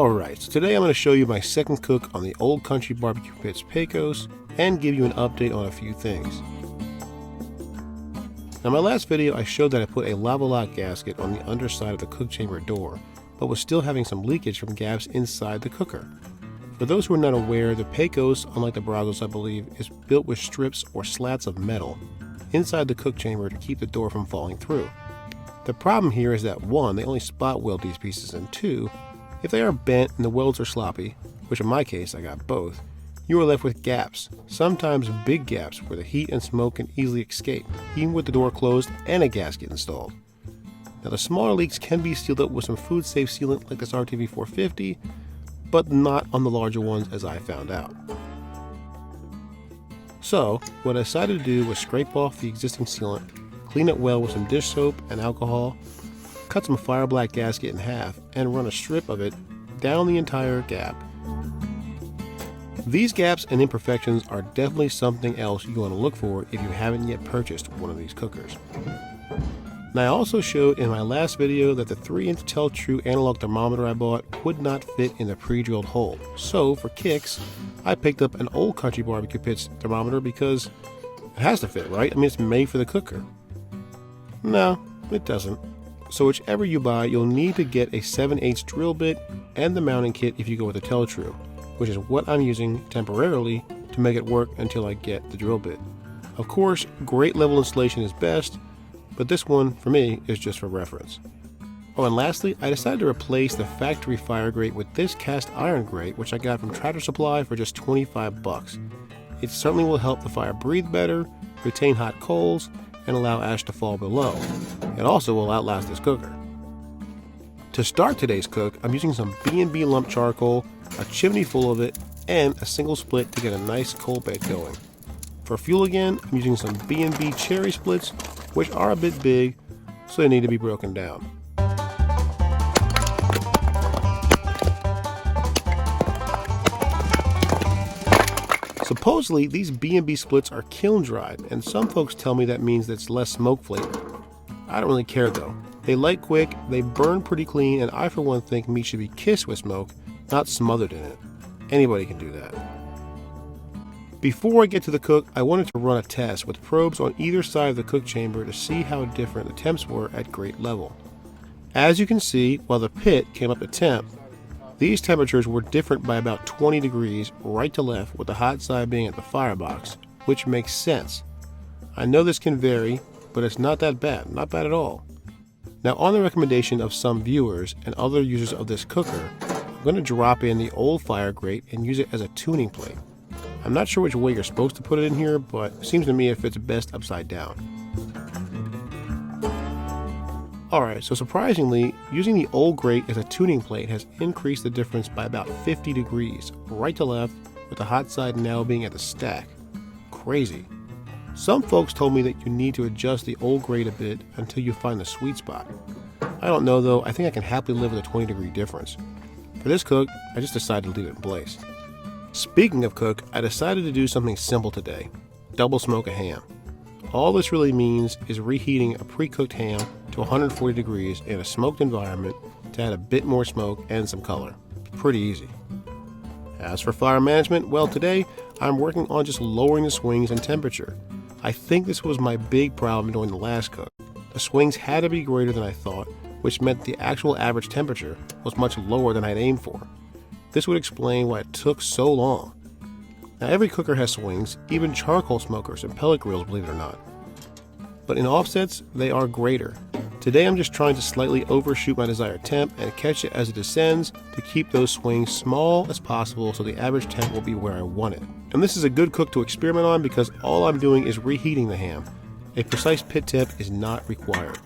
Alright, so today I'm going to show you my second cook on the Old Country Barbecue Pits Pecos and give you an update on a few things. Now, in my last video I showed that I put a lava lock gasket on the underside of the cook chamber door, but was still having some leakage from gaps inside the cooker. For those who are not aware, the Pecos, unlike the Brazos I believe, is built with strips or slats of metal inside the cook chamber to keep the door from falling through. The problem here is that 1, they only spot weld these pieces, and 2, if they are bent and the welds are sloppy, which in my case I got both, you are left with gaps, sometimes big gaps where the heat and smoke can easily escape, even with the door closed and a gasket installed. Now, the smaller leaks can be sealed up with some food safe sealant like this RTV 450, but not on the larger ones as I found out. So what I decided to do was scrape off the existing sealant, clean it well with some dish soap and alcohol, cut some fire black gasket in half, and run a strip of it down the entire gap. These gaps and imperfections are definitely something else you want to look for if you haven't yet purchased one of these cookers. Now, I also showed in my last video that the 3-inch Tell-True analog thermometer I bought would not fit in the pre-drilled hole. So for kicks, I picked up an Old Country Barbecue Pits thermometer because it has to fit, right? I mean, it's made for the cooker. No, it doesn't. So whichever you buy, you'll need to get a 7/8 drill bit and the mounting kit if you go with the Tell-True, which is what I'm using temporarily to make it work until I get the drill bit. Of course, grate level installation is best, but this one, for me, is just for reference. Oh, and lastly, I decided to replace the factory fire grate with this cast iron grate, which I got from Tractor Supply for just 25 bucks. It certainly will help the fire breathe better, retain hot coals, and allow ash to fall below. It also will outlast this cooker. To start today's cook, I'm using some B&B lump charcoal, a chimney full of it, and a single split to get a nice coal bed going. For fuel again, I'm using some B&B cherry splits, which are a bit big, so they need to be broken down. Supposedly, these B&B splits are kiln dried, and some folks tell me that means that it's less smoke flavor. I don't really care though. They light quick, they burn pretty clean, and I for one think meat should be kissed with smoke, not smothered in it. Anybody can do that. Before I get to the cook, I wanted to run a test with probes on either side of the cook chamber to see how different the temps were at grate level. As you can see, while the pit came up to temp, these temperatures were different by about 20 degrees right to left, with the hot side being at the firebox, which makes sense. I know this can vary, but it's not that bad, not bad at all. Now, on the recommendation of some viewers and other users of this cooker, I'm going to drop in the old fire grate and use it as a tuning plate. I'm not sure which way you're supposed to put it in here, but it seems to me it fits best upside down. Alright, so surprisingly, using the old grate as a tuning plate has increased the difference by about 50 degrees, right to left, with the hot side now being at the stack. Crazy. Some folks told me that you need to adjust the old grate a bit until you find the sweet spot. I don't know though, I think I can happily live with a 20-degree difference. For this cook, I just decided to leave it in place. Speaking of cook, I decided to do something simple today. Double smoke a ham. All this really means is reheating a pre-cooked ham to 140 degrees in a smoked environment to add a bit more smoke and some color. Pretty easy. As for fire management, well, today I'm working on just lowering the swings and temperature. I think this was my big problem during the last cook. The swings had to be greater than I thought, which meant the actual average temperature was much lower than I'd aimed for. This would explain why it took so long. Now, every cooker has swings, even charcoal smokers and pellet grills, believe it or not. But in offsets, they are greater. Today I'm just trying to slightly overshoot my desired temp and catch it as it descends to keep those swings small as possible so the average temp will be where I want it. And this is a good cook to experiment on because all I'm doing is reheating the ham. A precise pit temp is not required.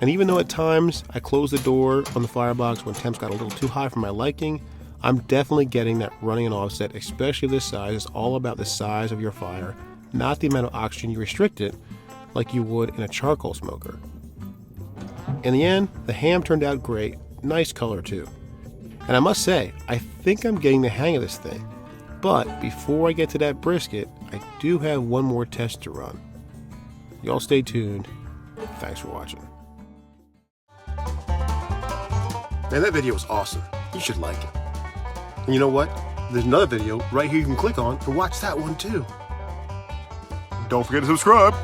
And even though at times I close the door on the firebox when temps got a little too high for my liking, I'm definitely getting that running and offset, especially this size. It's all about the size of your fire, not the amount of oxygen you restrict it like you would in a charcoal smoker. In the end, the ham turned out great, nice color too. And I must say, I think I'm getting the hang of this thing. But before I get to that brisket, I do have one more test to run. Y'all stay tuned. Thanks for watching. Man, that video was awesome. You should like it. And you know what? There's another video right here you can click on to watch that one too. Don't forget to subscribe.